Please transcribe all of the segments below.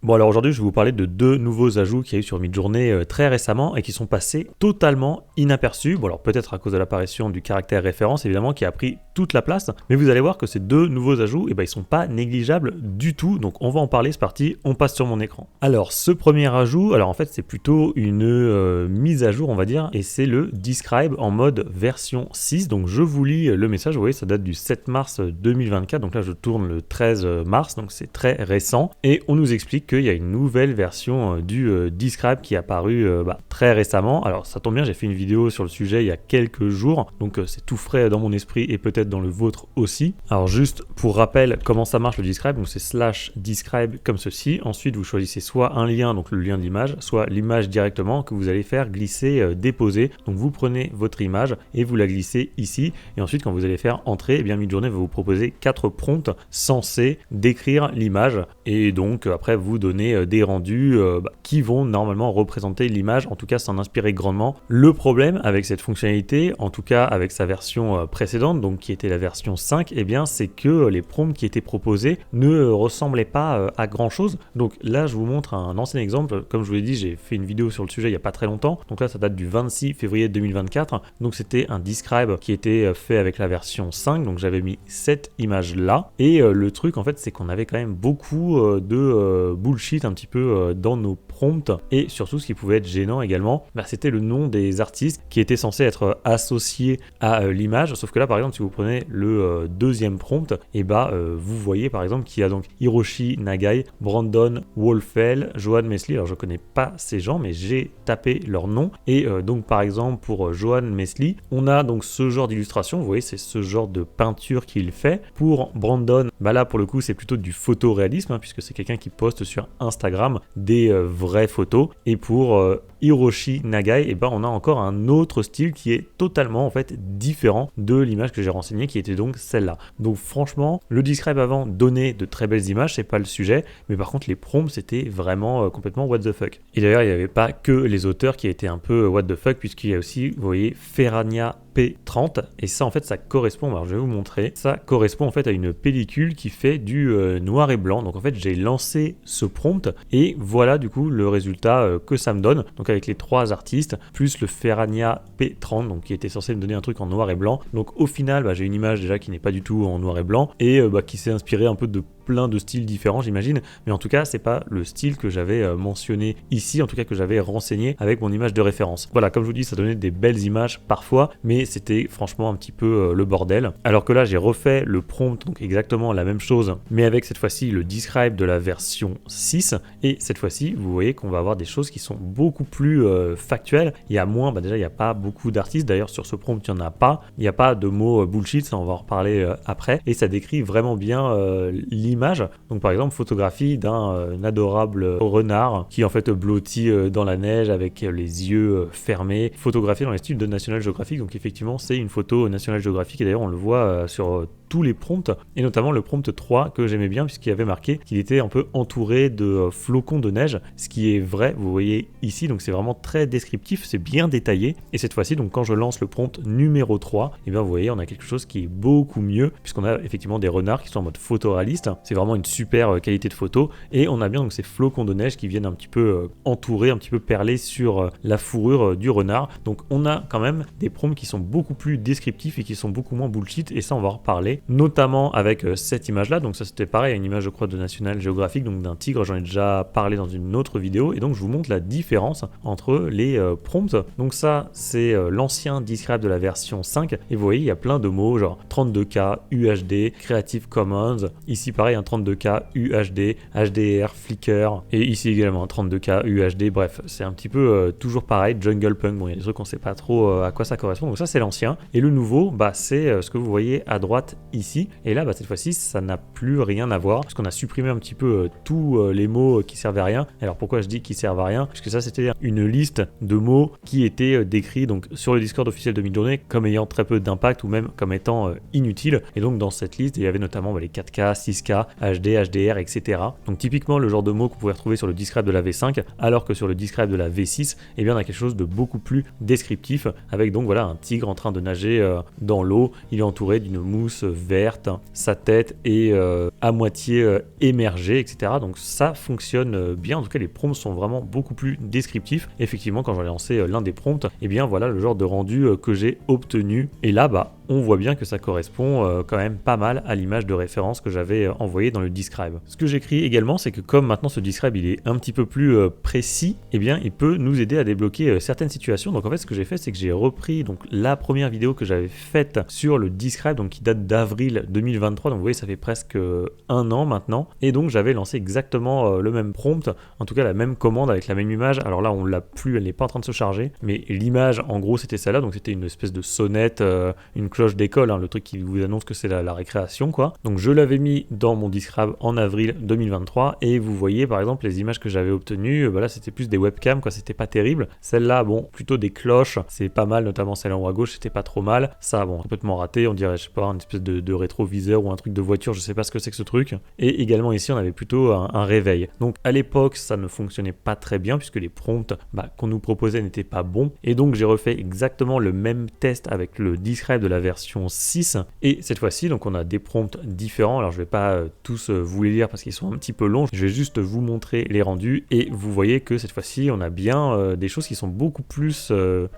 Bon alors aujourd'hui je vais vous parler de deux nouveaux ajouts qu'il y a eu sur Midjourney très récemment et qui sont passés totalement inaperçus. Bon alors peut-être à cause de l'apparition du caractère référence évidemment qui a pris toute la place, mais vous allez voir que ces deux nouveaux ajouts, ils sont pas négligeables du tout, donc on va en parler, c'est parti, on passe sur mon écran. Alors ce premier ajout, alors en fait c'est plutôt une mise à jour on va dire, et c'est le Describe en mode version 6, donc je vous lis le message, vous voyez ça date du 7 mars 2024, donc là je tourne le 13 mars, donc c'est très récent, et on nous explique qu'il y a une nouvelle version du Describe qui est apparue très récemment. Alors ça tombe bien, j'ai fait une vidéo sur le sujet il y a quelques jours, donc c'est tout frais dans mon esprit et peut-être dans le vôtre aussi. Alors juste pour rappel comment ça marche le Describe, donc c'est /Describe comme ceci. Ensuite vous choisissez soit un lien, donc le lien d'image, soit l'image directement que vous allez faire glisser, déposer. Donc vous prenez votre image et vous la glissez ici, et ensuite quand vous allez faire entrer, Midjourney va vous proposer 4 prompts censés décrire l'image, et donc après vous donner des rendus qui vont normalement représenter l'image, en tout cas s'en inspirer grandement. Le problème avec cette fonctionnalité, en tout cas avec sa version précédente, donc qui était la version 5, c'est que les prompts qui étaient proposés ne ressemblaient pas à grand chose. Donc là je vous montre un ancien exemple, comme je vous l'ai dit j'ai fait une vidéo sur le sujet il n'y a pas très longtemps, donc là ça date du 26 février 2024, donc c'était un Describe qui était fait avec la version 5, donc j'avais mis cette image là, et le truc en fait c'est qu'on avait quand même beaucoup de bullshit un petit peu dans nos prompts, et surtout ce qui pouvait être gênant également, c'était le nom des artistes qui étaient censés être associés à l'image, sauf que là par exemple si vous prenez le deuxième prompt, vous voyez par exemple qu'il y a donc Hiroshi Nagai, Brandon Wolfell, Johan Mesli. Alors je connais pas ces gens mais j'ai tapé leur nom, et donc par exemple pour Johan Mesli on a donc ce genre d'illustration, vous voyez c'est ce genre de peinture qu'il fait. Pour Brandon, là pour le coup c'est plutôt du photoréalisme puisque c'est quelqu'un qui poste sur Instagram des vraies photos, et pour Hiroshi Nagai, on a encore un autre style qui est totalement en fait différent de l'image que j'ai renseignée qui était donc celle-là. Donc franchement, le Describe avant donnait de très belles images, c'est pas le sujet, mais par contre les prompts c'était vraiment complètement what the fuck. Et d'ailleurs il n'y avait pas que les auteurs qui étaient un peu what the fuck, puisqu'il y a aussi, vous voyez, Ferrania P30, et ça en fait ça correspond, alors je vais vous montrer, ça correspond en fait à une pellicule qui fait du noir et blanc. Donc en fait j'ai lancé ce prompt et voilà du coup le résultat que ça me donne, donc avec les 3 artistes plus le Ferrania P30, donc qui était censé me donner un truc en noir et blanc. Donc au final j'ai une image déjà qui n'est pas du tout en noir et blanc, et qui s'est inspirée un peu de plein de styles différents j'imagine, mais en tout cas c'est pas le style que j'avais mentionné ici, en tout cas que j'avais renseigné avec mon image de référence. Voilà, comme je vous dis, ça donnait des belles images parfois, mais c'était franchement un petit peu le bordel. Alors que là j'ai refait le prompt, donc exactement la même chose, mais avec cette fois-ci le Describe de la version 6, et cette fois-ci vous voyez qu'on va avoir des choses qui sont beaucoup plus factuelles. Il y a moins, déjà il n'y a pas beaucoup d'artistes, d'ailleurs sur ce prompt il n'y en a pas, il n'y a pas de mots bullshit, ça on va en reparler après, et ça décrit vraiment bien l'image. Donc par exemple photographie d'un adorable renard qui en fait blottit dans la neige avec les yeux fermés, photographié dans les styles de National Geographic. Donc effectivement c'est une photo National Geographic, et d'ailleurs on le voit sur tous les prompts, et notamment le prompt 3 que j'aimais bien puisqu'il avait marqué qu'il était un peu entouré de flocons de neige, ce qui est vrai, vous voyez ici, donc c'est vraiment très descriptif, c'est bien détaillé. Et cette fois-ci donc quand je lance le prompt numéro 3, vous voyez on a quelque chose qui est beaucoup mieux puisqu'on a effectivement des renards qui sont en mode photoréaliste, c'est vraiment une super qualité de photo, et on a bien donc ces flocons de neige qui viennent un petit peu entourer, un petit peu perler sur la fourrure du renard. Donc on a quand même des prompts qui sont beaucoup plus descriptifs et qui sont beaucoup moins bullshit, et ça on va en reparler, notamment avec cette image là. Donc ça c'était pareil, une image je crois de National Geographic, donc d'un tigre, j'en ai déjà parlé dans une autre vidéo, et donc je vous montre la différence entre les prompts. Donc ça c'est l'ancien Describe de la version 5, et vous voyez il y a plein de mots genre 32K, UHD, Creative Commons, ici pareil un 32K, UHD, HDR, Flickr, et ici également un 32K, UHD, bref c'est un petit peu toujours pareil, Jungle Punk, bon il y a des trucs on sait pas trop à quoi ça correspond. Donc ça c'est l'ancien, et le nouveau c'est ce que vous voyez à droite ici, et là cette fois-ci ça n'a plus rien à voir parce qu'on a supprimé un petit peu tous les mots qui servent à rien. Alors pourquoi je dis qu'ils servent à rien? Parce que ça c'était une liste de mots qui étaient décrits donc sur le Discord officiel de Midjourney comme ayant très peu d'impact ou même comme étant inutiles, et donc dans cette liste il y avait notamment les 4K, 6K, 4K, HD, HDR, etc. Donc typiquement le genre de mots qu'on pouvait retrouver sur le Describe de la V5, alors que sur le Describe de la V6, eh bien on a quelque chose de beaucoup plus descriptif, avec donc voilà un tigre en train de nager dans l'eau, il est entouré d'une mousse verte, sa tête est à moitié émergée, etc. Donc ça fonctionne bien, en tout cas les prompts sont vraiment beaucoup plus descriptifs. Effectivement quand j'ai lancé l'un des prompts, eh bien voilà le genre de rendu que j'ai obtenu, et là bah on voit bien que ça correspond quand même pas mal à l'image de référence que j'avais envoyée dans le Describe. Ce que j'écris également, c'est que comme maintenant ce Describe il est un petit peu plus précis, eh bien il peut nous aider à débloquer certaines situations. Donc en fait ce que j'ai fait, c'est que j'ai repris donc la première vidéo que j'avais faite sur le Describe, donc qui date d'avril 2023, donc vous voyez ça fait presque un an maintenant, et donc j'avais lancé exactement le même prompt, en tout cas la même commande avec la même image. Alors là on l'a plus, elle n'est pas en train de se charger, mais l'image en gros c'était celle-là, donc c'était une espèce de sonnette, une cloche d'école, hein, le truc qui vous annonce que c'est la récréation quoi. Donc je l'avais mis dans mon Describe en avril 2023, et vous voyez par exemple les images que j'avais obtenues, bah là c'était plus des webcams quoi, c'était pas terrible. Celle-là bon, plutôt des cloches, c'est pas mal, notamment celle en haut à gauche, c'était pas trop mal. Ça bon, complètement raté, on dirait je sais pas, une espèce de rétroviseur ou un truc de voiture, je sais pas ce que c'est que ce truc. Et également ici on avait plutôt un réveil. Donc à l'époque ça ne fonctionnait pas très bien puisque les prompts qu'on nous proposait n'étaient pas bons, et donc j'ai refait exactement le même test avec le Describe de la version 6, et cette fois-ci donc on a des prompts différents. Alors je vais pas tous vous les lire parce qu'ils sont un petit peu longs, je vais juste vous montrer les rendus, et vous voyez que cette fois-ci on a bien des choses qui sont beaucoup plus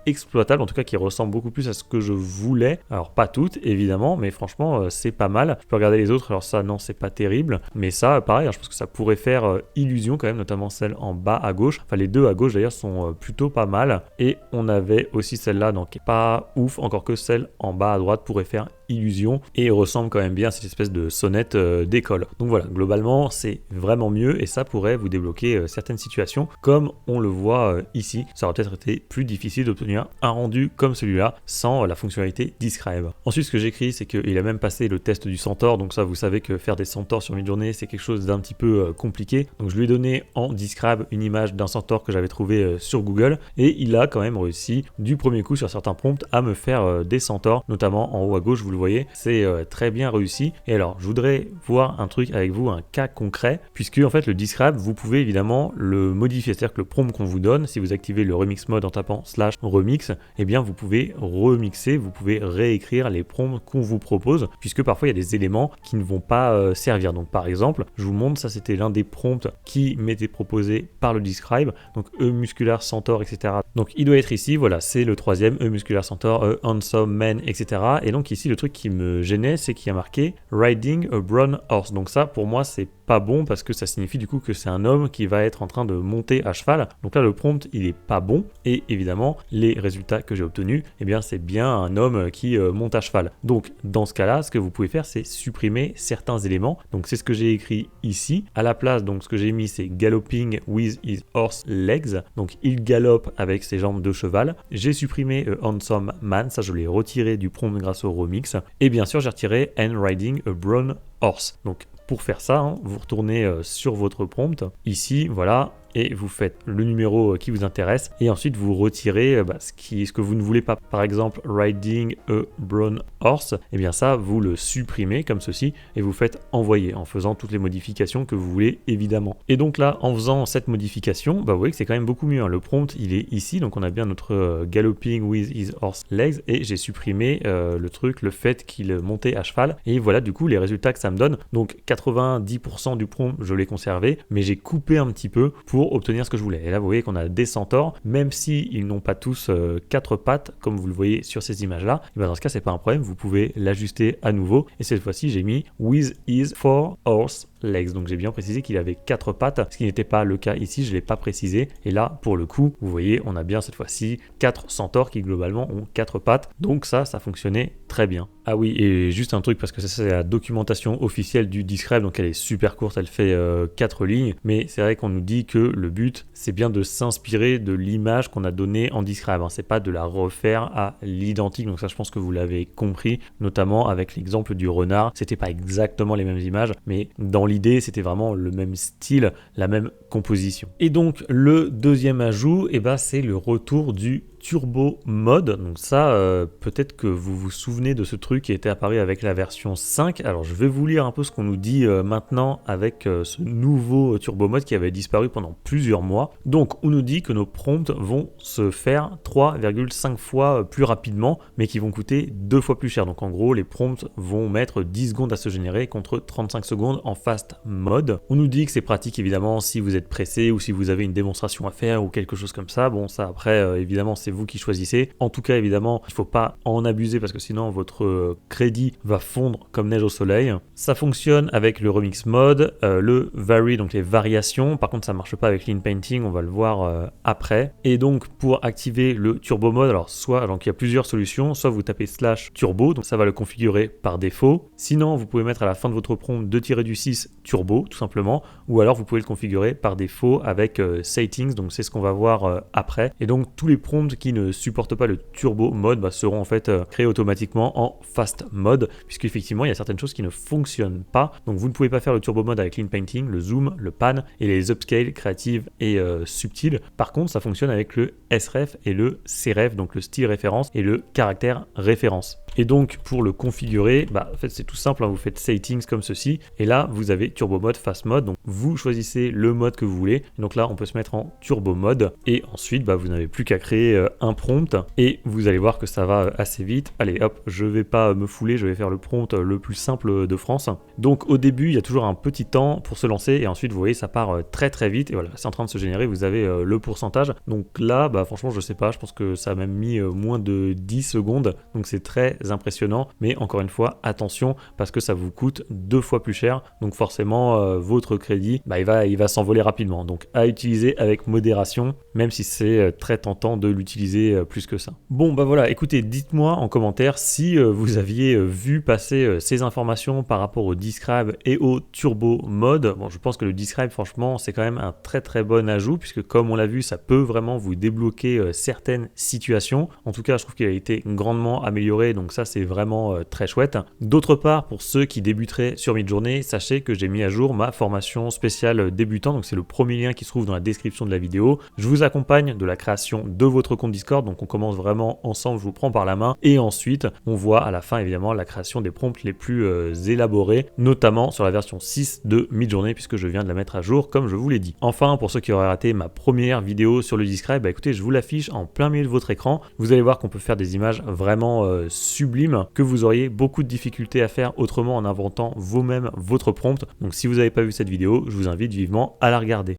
exploitables, en tout cas qui ressemblent beaucoup plus à ce que je voulais. Alors pas toutes évidemment, mais franchement c'est pas mal. Je peux regarder les autres, alors ça non c'est pas terrible, mais ça pareil, je pense que ça pourrait faire illusion quand même, notamment celle en bas à gauche. Enfin les deux à gauche d'ailleurs sont plutôt pas mal, et on avait aussi celle-là donc qui est pas ouf, encore que celle en bas à droite pourrait faire illusion et ressemble quand même bien à cette espèce de sonnette d'école. Donc voilà, globalement c'est vraiment mieux, et ça pourrait vous débloquer certaines situations comme on le voit ici. Ça aurait peut-être été plus difficile d'obtenir un rendu comme celui-là sans la fonctionnalité Describe. Ensuite ce que j'écris, c'est qu'il a même passé le test du centaure, donc ça vous savez que faire des centaures sur Midjourney c'est quelque chose d'un petit peu compliqué. Donc je lui ai donné en Describe une image d'un centaure que j'avais trouvé sur Google, et il a quand même réussi du premier coup sur certains prompts à me faire des centaures, notamment en haut à gauche, vous le voyez, c'est très bien réussi. Et alors je voudrais voir un truc avec vous, un cas concret, puisque en fait le Describe vous pouvez évidemment le modifier, c'est-à-dire que le prompt qu'on vous donne, si vous activez le remix mode en tapant /remix, eh bien vous pouvez remixer, vous pouvez réécrire les prompts qu'on vous propose, puisque parfois il y a des éléments qui ne vont pas servir. Donc par exemple, je vous montre, ça c'était l'un des prompts qui m'était proposé par le Describe, donc E muscular centaure, etc. Donc il doit être ici, voilà, c'est le troisième, E muscular centaure, handsome man, etc. Et donc ici le truc qui me gênait, c'est qu'il y a marqué riding a brown horse. Donc ça pour moi c'est pas bon, parce que ça signifie du coup que c'est un homme qui va être en train de monter à cheval. Donc là le prompt il est pas bon, et évidemment les résultats que j'ai obtenus, eh bien c'est bien un homme qui monte à cheval. Donc dans ce cas là ce que vous pouvez faire, c'est supprimer certains éléments. Donc c'est ce que j'ai écrit ici. À la place, donc ce que j'ai mis, c'est galloping with his horse legs, donc il galope avec ses jambes de cheval. J'ai supprimé handsome man, ça je l'ai retiré du prompt grâce au remix, et bien sûr j'ai retiré and riding a brown horse. Donc pour faire ça, vous retournez sur votre prompt ici, voilà, et vous faites le numéro qui vous intéresse, et ensuite vous retirez ce que vous ne voulez pas. Par exemple riding a brown horse, et bien ça vous le supprimez comme ceci, et vous faites envoyer en faisant toutes les modifications que vous voulez évidemment. Et donc là en faisant cette modification, vous voyez que c'est quand même beaucoup mieux, le prompt il est ici, donc on a bien notre galloping with his horse legs, et j'ai supprimé le fait qu'il montait à cheval, et voilà du coup les résultats que ça me donne. Donc 90% du prompt je l'ai conservé, mais j'ai coupé un petit peu pour obtenir ce que je voulais. Et là vous voyez qu'on a des centaures, même si ils n'ont pas tous 4 pattes comme vous le voyez sur ces images là, et dans ce cas c'est pas un problème, vous pouvez l'ajuster à nouveau, et cette fois-ci j'ai mis with his 4 horse legs, donc j'ai bien précisé qu'il avait 4 pattes, ce qui n'était pas le cas ici, je ne l'ai pas précisé, et là pour le coup vous voyez on a bien cette fois-ci 4 centaures qui globalement ont 4 pattes, donc ça fonctionnait très bien. Ah oui, et juste un truc, parce que ça c'est la documentation officielle du Describe, donc elle est super courte, elle fait 4 lignes, mais c'est vrai qu'on nous dit que le but c'est bien de s'inspirer de l'image qu'on a donnée en Describe, c'est pas de la refaire à l'identique, donc ça je pense que vous l'avez compris, notamment avec l'exemple du renard, c'était pas exactement les mêmes images, mais dans l'idée c'était vraiment le même style, la même composition. Et donc le deuxième ajout, c'est le retour du Turbo Mode. Donc ça, peut-être que vous vous souvenez de ce truc qui était apparu avec la version 5. Alors je vais vous lire un peu ce qu'on nous dit maintenant avec ce nouveau Turbo Mode qui avait disparu pendant plusieurs mois. Donc on nous dit que nos prompts vont se faire 3,5 fois plus rapidement, mais qui vont coûter 2 fois plus cher. Donc en gros, les prompts vont mettre 10 secondes à se générer contre 35 secondes en fast mode. On nous dit que c'est pratique évidemment si vous êtes pressé ou si vous avez une démonstration à faire ou quelque chose comme ça. Bon, ça après, évidemment, c'est vous qui choisissez. En tout cas, évidemment, il ne faut pas en abuser parce que sinon votre crédit va fondre comme neige au soleil. Ça fonctionne avec le remix mode, le vary, donc les variations. Par contre, ça marche pas avec l'in-painting, on va le voir après. Et donc, pour activer le turbo mode, alors donc il y a plusieurs solutions. Soit vous tapez /turbo, donc ça va le configurer par défaut. Sinon, vous pouvez mettre à la fin de votre prompt 2-6 turbo, tout simplement. Ou alors, vous pouvez le configurer par défaut avec settings, donc c'est ce qu'on va voir après. Et donc, tous les prompts qui ne supportent pas le turbo mode seront en fait créés automatiquement en fast mode, puisqu'effectivement, il y a certaines choses qui ne fonctionnent pas. Donc, vous ne pouvez pas faire le turbo mode avec l'in-painting, le zoom, le pan et les upscale créatives et subtiles. Par contre, ça fonctionne avec le sref et le cref, donc le style référence et le caractère référence. Et donc pour le configurer, en fait c'est tout simple, hein, vous faites settings comme ceci, et là vous avez turbo mode, fast mode, donc vous choisissez le mode que vous voulez. Et donc là on peut se mettre en turbo mode, et ensuite vous n'avez plus qu'à créer un prompt, et vous allez voir que ça va assez vite. Allez hop, je vais pas me fouler, je vais faire le prompt le plus simple de France. Donc au début il y a toujours un petit temps pour se lancer, et ensuite vous voyez ça part très très vite, et voilà, c'est en train de se générer, vous avez le pourcentage. Donc là franchement je sais pas, je pense que ça a même mis moins de 10 secondes, donc c'est très impressionnant, mais encore une fois attention parce que ça vous coûte 2 fois plus cher, donc forcément votre crédit il va s'envoler rapidement, donc à utiliser avec modération, même si c'est très tentant de l'utiliser plus que ça. Bon voilà, écoutez, dites-moi en commentaire si vous aviez vu passer ces informations par rapport au Describe et au Turbo Mode. Bon, je pense que le Describe franchement c'est quand même un très très bon ajout, puisque comme on l'a vu, ça peut vraiment vous débloquer certaines situations. En tout cas, je trouve qu'il a été grandement amélioré, donc ça c'est vraiment très chouette. D'autre part, pour ceux qui débuteraient sur Midjourney, sachez que j'ai mis à jour ma formation spéciale débutant, donc c'est le premier lien qui se trouve dans la description de la vidéo. Je vous accompagne de la création de votre compte Discord, donc on commence vraiment ensemble, je vous prends par la main, et ensuite on voit à la fin évidemment la création des prompts les plus élaborés, notamment sur la version 6 de Midjourney, puisque je viens de la mettre à jour comme je vous l'ai dit. Enfin, pour ceux qui auraient raté ma première vidéo sur le Describe, écoutez, je vous l'affiche en plein milieu de votre écran. Vous allez voir qu'on peut faire des images vraiment sublimes que vous auriez beaucoup de difficultés à faire autrement en inventant vous-même votre prompt. Donc si vous n'avez pas vu cette vidéo, je vous invite vivement à la regarder.